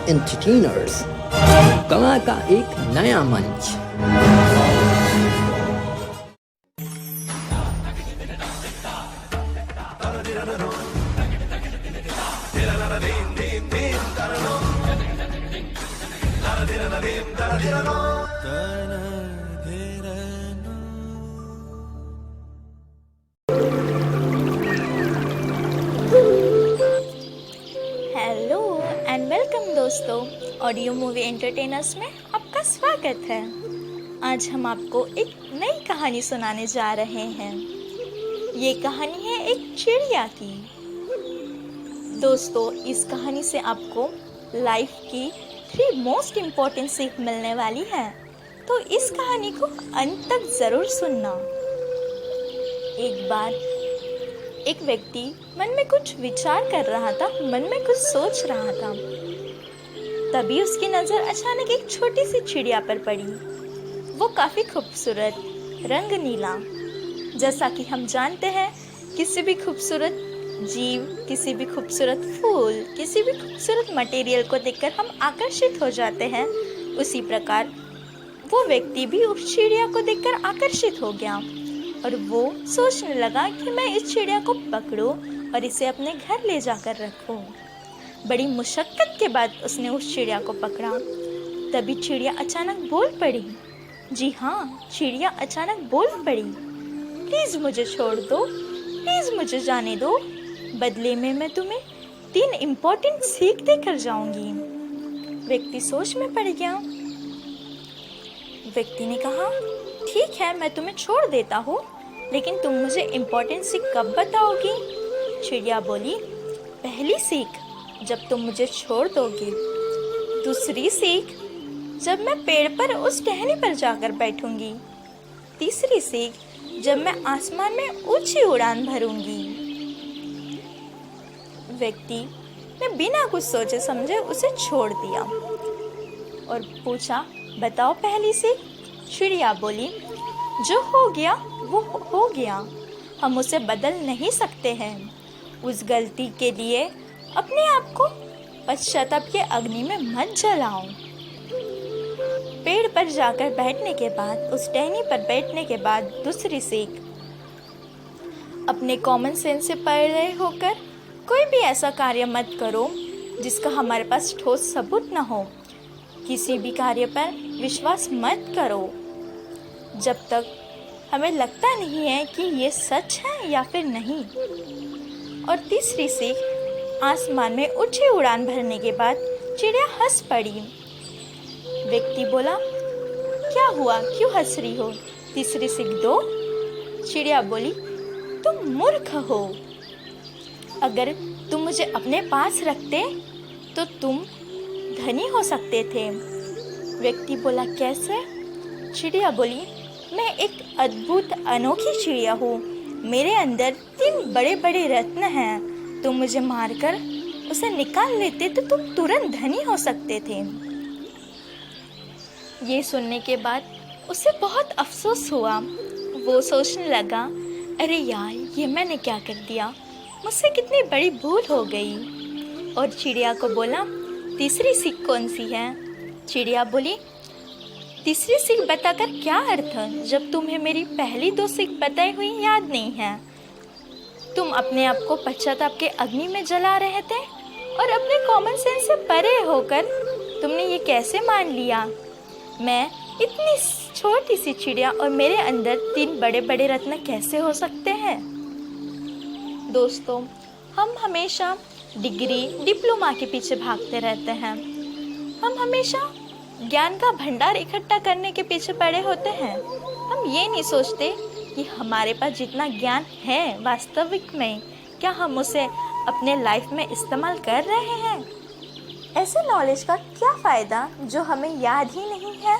Entertainers, कला का एक नया मंच। हेलो एंड वेलकम दोस्तों, ऑडियो मूवी एंटरटेनर्स में आपका स्वागत है। आज हम आपको एक नई कहानी सुनाने जा रहे हैं। ये कहानी है एक चिड़िया की। दोस्तों, इस कहानी से आपको लाइफ की 3 मोस्ट इम्पोर्टेंट सीख मिलने वाली है, तो इस कहानी को अंत तक ज़रूर सुनना। एक बार एक व्यक्ति मन में कुछ विचार कर रहा था, मन में कुछ सोच रहा था। तभी उसकी नज़र अचानक एक छोटी सी चिड़िया पर पड़ी। वो काफ़ी खूबसूरत, रंग नीला। जैसा कि हम जानते हैं, किसी भी खूबसूरत जीव, किसी भी खूबसूरत फूल, किसी भी खूबसूरत मटेरियल को देखकर हम आकर्षित हो जाते हैं। उसी प्रकार वो व्यक्ति भी उस चिड़िया को देखकर आकर्षित हो गया और वो सोचने लगा कि मैं इस चिड़िया को पकड़ूं और इसे अपने घर ले जाकर रखूं। बड़ी मुशक्कत के बाद उसने उस चिड़िया को पकड़ा। तभी चिड़िया अचानक बोल पड़ी। जी हाँ, चिड़िया अचानक बोल पड़ी, प्लीज़ मुझे छोड़ दो, प्लीज़ मुझे जाने दो। बदले में मैं तुम्हें 3 इम्पोर्टेंट सीख देकर जाऊंगी। व्यक्ति सोच में पड़ गया। व्यक्ति ने कहा, ठीक है, मैं तुम्हें छोड़ देता हूँ, लेकिन तुम मुझे इम्पोर्टेंट सीख कब बताओगी? चिड़िया बोली, पहली सीख, जब तुम मुझे छोड़ दोगे। दूसरी सीख, जब मैं पेड़ पर उस टहनी पर जाकर बैठूंगी। तीसरी सीख, जब मैं आसमान में ऊंची उड़ान भरूंगी। व्यक्ति ने बिना कुछ सोचे समझे उसे छोड़ दिया और पूछा, बताओ पहली सीख। चिड़िया बोली, जो हो गया वो हो गया, हम उसे बदल नहीं सकते हैं। उस गलती के लिए अपने आप को पश्चाताप के अग्नि में मत जलाओ। पेड़ पर जाकर बैठने के बाद, उस टहनी पर बैठने के बाद दूसरी सीख, अपने कॉमन सेंस से परे होकर कोई भी ऐसा कार्य मत करो जिसका हमारे पास ठोस सबूत न हो। किसी भी कार्य पर विश्वास मत करो जब तक हमें लगता नहीं है कि ये सच है या फिर नहीं। और तीसरी सीख, आसमान में ऊंची उड़ान भरने के बाद चिड़िया हंस पड़ी। व्यक्ति बोला, क्या हुआ, क्यों हंस रही हो? तीसरी सीख दो। चिड़िया बोली, तुम मूर्ख हो। अगर तुम मुझे अपने पास रखते तो तुम धनी हो सकते थे। व्यक्ति बोला, कैसे? चिड़िया बोली, मैं एक अद्भुत अनोखी चिड़िया हूँ। मेरे अंदर 3 बड़े बड़े रत्न हैं। तुम मुझे मारकर उसे निकाल लेते तो तुम तुरंत धनी हो सकते थे। ये सुनने के बाद उसे बहुत अफसोस हुआ। वो सोचने लगा, अरे यार, ये मैंने क्या कर दिया, मुझसे कितनी बड़ी भूल हो गई। और चिड़िया को बोला, तीसरी सीख कौन सी है? चिड़िया बोली, तीसरी सीख बताकर क्या अर्थ जब तुम्हें मेरी पहली 2 सीख बताई हुई याद नहीं है। तुम अपने आप को पश्चाताप के अग्नि में जला रहे थे और अपने कॉमन सेंस से परे होकर तुमने ये कैसे मान लिया? मैं इतनी छोटी सी चिड़िया और मेरे अंदर 3 बड़े बड़े रत्न कैसे हो सकते हैं? दोस्तों, हम हमेशा डिग्री, डिप्लोमा के पीछे भागते रहते हैं। हम हमेशा ज्ञान का भंडार इकट्ठा करने के पीछे पड़े होते हैं। हम ये नहीं सोचते कि हमारे पास जितना ज्ञान है वास्तविक में, क्या हम उसे अपने लाइफ में इस्तेमाल कर रहे हैं? ऐसे नॉलेज का क्या फ़ायदा जो हमें याद ही नहीं है?